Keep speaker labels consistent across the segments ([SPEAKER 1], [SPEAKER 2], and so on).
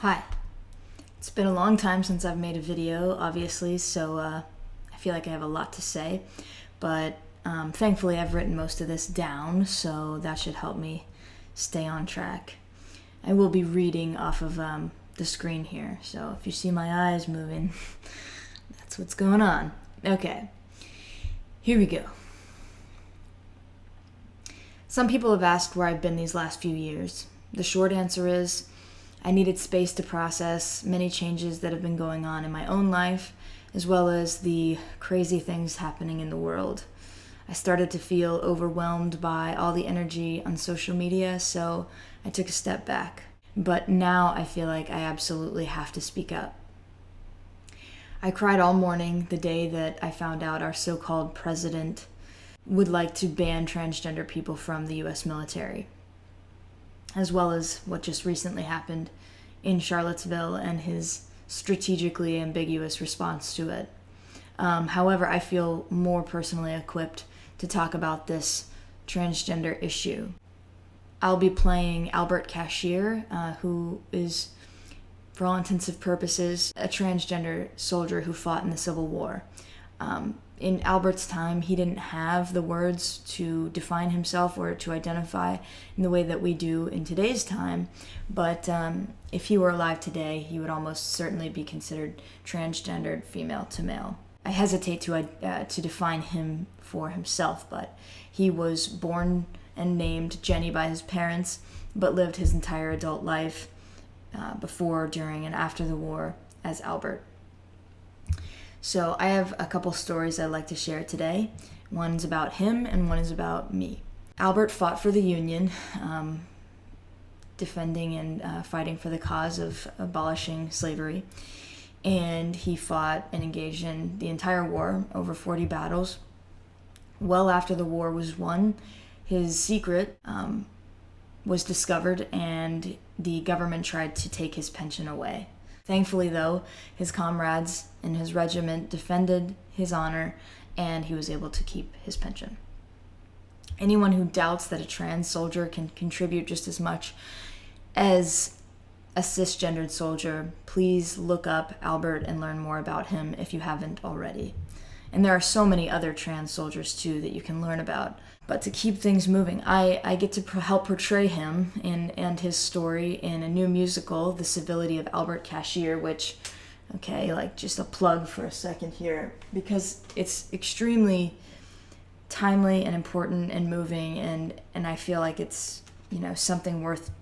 [SPEAKER 1] Hi. It's been a long time since I've made a video, obviously, so I feel like I have a lot to say, but thankfully I've written most of this down, so that should help me stay on track. I will be reading off of the screen here, so if you see my eyes moving, that's what's going on. Okay, here we go. Some people have asked where I've been these last few years. The short answer is, I needed space to process many changes that have been going on in my own life, as well as the crazy things happening in the world. I started to feel overwhelmed by all the energy on social media, so I took a step back. But now I feel like I absolutely have to speak up. I cried all morning the day that I found out our so-called president would like to ban transgender people from the US military, as well as what just recently happened in Charlottesville and his strategically ambiguous response to it. However, I feel more personally equipped to talk about this transgender issue. I'll be playing Albert Cashier, who is, for all intensive purposes, a transgender soldier who fought in the Civil War. In Albert's time, he didn't have the words to define himself or to identify in the way that we do in today's time, but if he were alive today, he would almost certainly be considered transgendered, female to male. I hesitate to define him for himself, but he was born and named Jenny by his parents, but lived his entire adult life before, during, and after the war as Albert. So I have a couple stories I'd like to share today. One's about him and one is about me. Albert fought for the Union, defending and fighting for the cause of abolishing slavery. And he fought and engaged in the entire war, over 40 battles. Well after the war was won, his secret was discovered and the government tried to take his pension away. Thankfully, though, his comrades in his regiment defended his honor, and he was able to keep his pension. Anyone who doubts that a trans soldier can contribute just as much as a cisgendered soldier, please look up Albert and learn more about him if you haven't already. And there are so many other trans soldiers, too, that you can learn about. But to keep things moving, I get to help portray him and his story in a new musical, The Civility of Albert Cashier, which, just a plug for a second here, because it's extremely timely and important and moving, and I feel like it's, something worth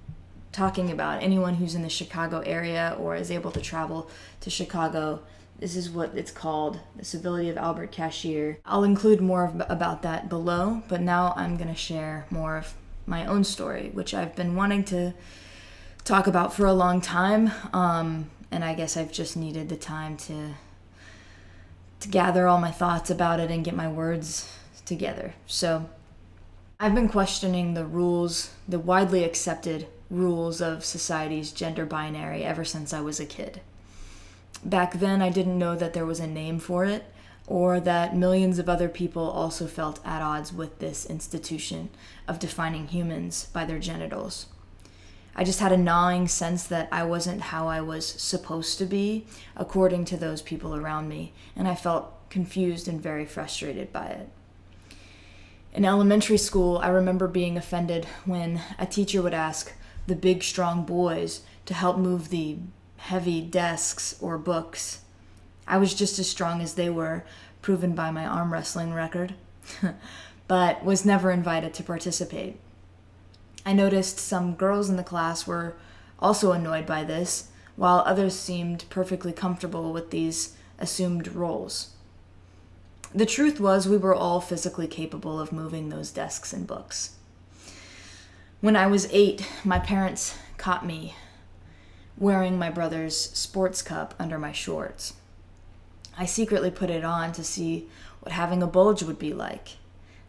[SPEAKER 1] talking about. Anyone who's in the Chicago area or is able to travel to Chicago, this is what it's called, The Civility of Albert Cashier. I'll include more about that below, but now I'm going to share more of my own story, which I've been wanting to talk about for a long time, and I guess I've just needed the time to gather all my thoughts about it and get my words together. So I've been questioning the widely accepted rules of society's gender binary ever since I was a kid. Back then, I didn't know that there was a name for it, or that millions of other people also felt at odds with this institution of defining humans by their genitals. I just had a gnawing sense that I wasn't how I was supposed to be, according to those people around me, and I felt confused and very frustrated by it. In elementary school, I remember being offended when a teacher would ask the big, strong boys to help move the heavy desks or books. I was just as strong as they were, proven by my arm wrestling record, but was never invited to participate. I noticed some girls in the class were also annoyed by this, while others seemed perfectly comfortable with these assumed roles. The truth was, we were all physically capable of moving those desks and books. When I was 8, my parents caught me wearing my brother's sports cup under my shorts. I secretly put it on to see what having a bulge would be like.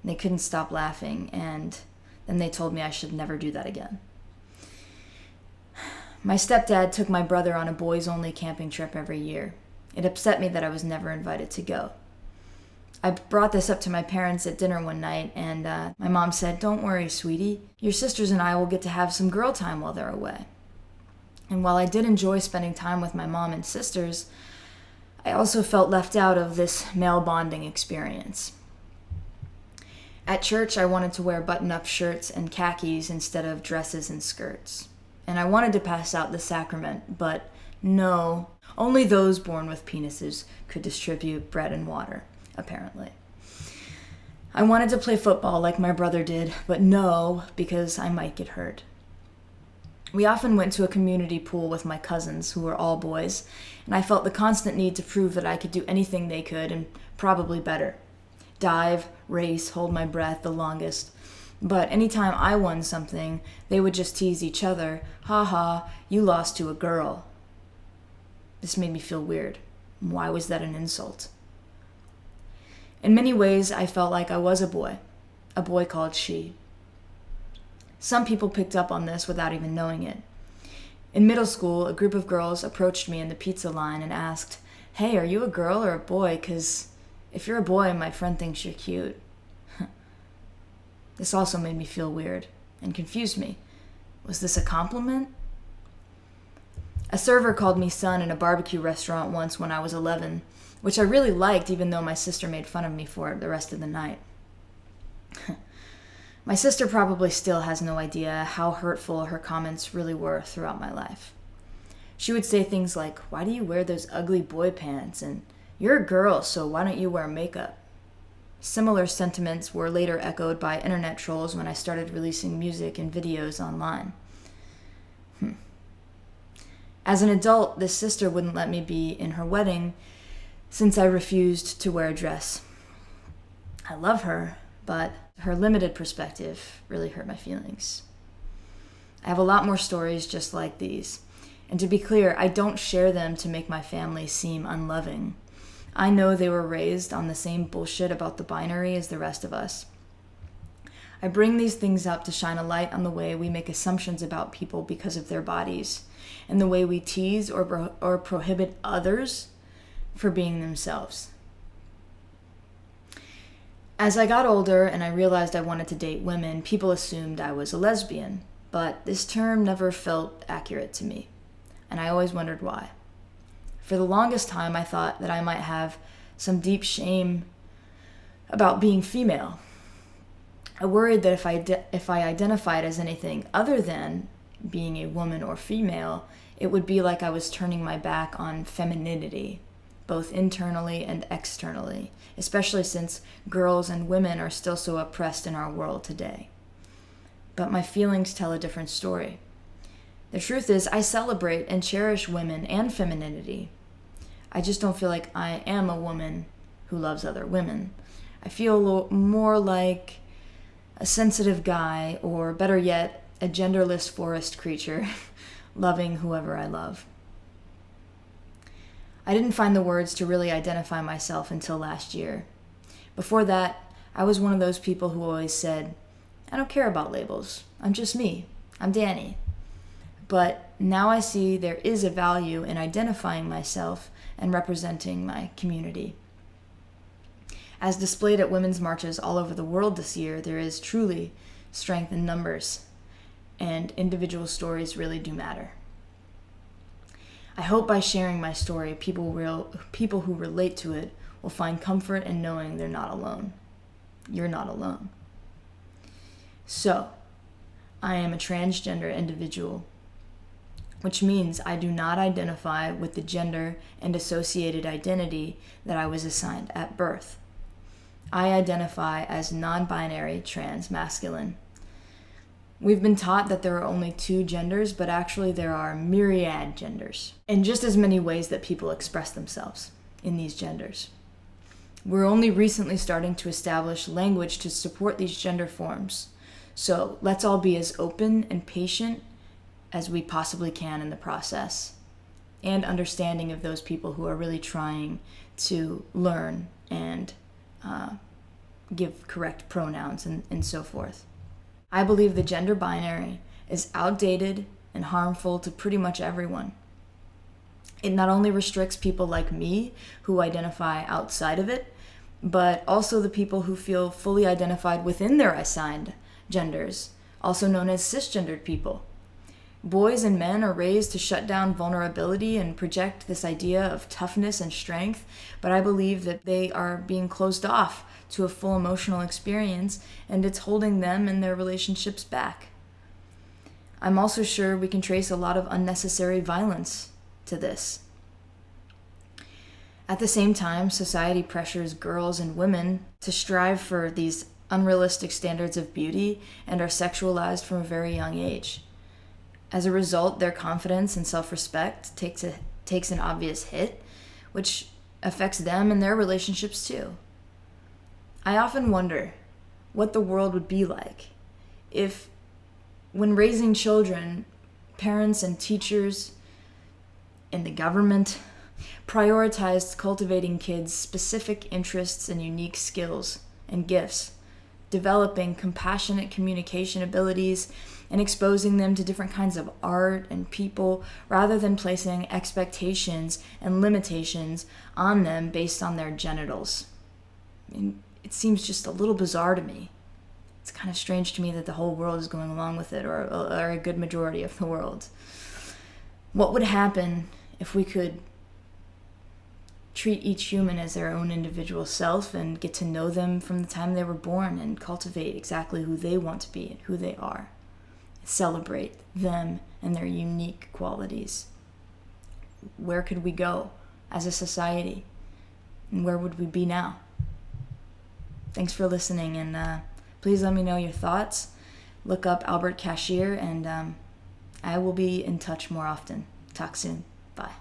[SPEAKER 1] And they couldn't stop laughing, and then they told me I should never do that again. My stepdad took my brother on a boys-only camping trip every year. It upset me that I was never invited to go. I brought this up to my parents at dinner one night, and my mom said, "Don't worry, sweetie. Your sisters and I will get to have some girl time while they're away." And while I did enjoy spending time with my mom and sisters, I also felt left out of this male bonding experience. At church, I wanted to wear button-up shirts and khakis instead of dresses and skirts. And I wanted to pass out the sacrament, but no, only those born with penises could distribute bread and water, apparently. I wanted to play football like my brother did, but no, because I might get hurt. We often went to a community pool with my cousins, who were all boys, and I felt the constant need to prove that I could do anything they could, and probably better. Dive, race, hold my breath the longest. But anytime I won something, they would just tease each other, "Ha ha, you lost to a girl." This made me feel weird. Why was that an insult? In many ways, I felt like I was a boy called she. Some people picked up on this without even knowing it. In middle school, a group of girls approached me in the pizza line and asked, "Hey, are you a girl or a boy? 'Cause if you're a boy, my friend thinks you're cute." This also made me feel weird and confused me. Was this a compliment? A server called me son in a barbecue restaurant once when I was 11, which I really liked even though my sister made fun of me for it the rest of the night. My sister probably still has no idea how hurtful her comments really were throughout my life. She would say things like, "Why do you wear those ugly boy pants?" and "You're a girl, so why don't you wear makeup?" Similar sentiments were later echoed by internet trolls when I started releasing music and videos online. As an adult, this sister wouldn't let me be in her wedding since I refused to wear a dress. I love her, but her limited perspective really hurt my feelings. I have a lot more stories just like these. And to be clear, I don't share them to make my family seem unloving. I know they were raised on the same bullshit about the binary as the rest of us. I bring these things up to shine a light on the way we make assumptions about people because of their bodies, and the way we tease or prohibit others for being themselves. As I got older and I realized I wanted to date women, people assumed I was a lesbian, but this term never felt accurate to me, and I always wondered why. For the longest time, I thought that I might have some deep shame about being female. I worried that if I identified as anything other than being a woman or female, it would be like I was turning my back on femininity, both internally and externally, especially since girls and women are still so oppressed in our world today. But my feelings tell a different story. The truth is, I celebrate and cherish women and femininity. I just don't feel like I am a woman who loves other women. I feel more like a sensitive guy, or better yet, a genderless forest creature, loving whoever I love. I didn't find the words to really identify myself until last year. Before that, I was one of those people who always said, "I don't care about labels. I'm just me. I'm Dani." But now I see there is a value in identifying myself and representing my community. As displayed at women's marches all over the world this year, there is truly strength in numbers, and individual stories really do matter. I hope by sharing my story, people who relate to it will find comfort in knowing they're not alone. You're not alone. So, I am a transgender individual, which means I do not identify with the gender and associated identity that I was assigned at birth. I identify as non-binary trans masculine. We've been taught that there are only two genders, but actually there are myriad genders, and just as many ways that people express themselves in these genders. We're only recently starting to establish language to support these gender forms, so let's all be as open and patient as we possibly can in the process, and understanding of those people who are really trying to learn and give correct pronouns and so forth. I believe the gender binary is outdated and harmful to pretty much everyone. It not only restricts people like me who identify outside of it, but also the people who feel fully identified within their assigned genders, also known as cisgendered people. Boys and men are raised to shut down vulnerability and project this idea of toughness and strength, but I believe that they are being closed off to a full emotional experience, and it's holding them and their relationships back. I'm also sure we can trace a lot of unnecessary violence to this. At the same time, society pressures girls and women to strive for these unrealistic standards of beauty and are sexualized from a very young age. As a result, their confidence and self-respect takes an obvious hit, which affects them and their relationships too. I often wonder what the world would be like if, when raising children, parents and teachers and the government prioritized cultivating kids' specific interests and unique skills and gifts, developing compassionate communication abilities, and exposing them to different kinds of art and people, rather than placing expectations and limitations on them based on their genitals. I mean, it seems just a little bizarre to me. It's kind of strange to me that the whole world is going along with it, or a good majority of the world. What would happen if we could treat each human as their own individual self and get to know them from the time they were born and cultivate exactly who they want to be and who they are? Celebrate them and their unique qualities. Where could we go as a society? And where would we be now? Thanks for listening, and please let me know your thoughts. Look up Albert Cashier, and I will be in touch more often. Talk soon. Bye.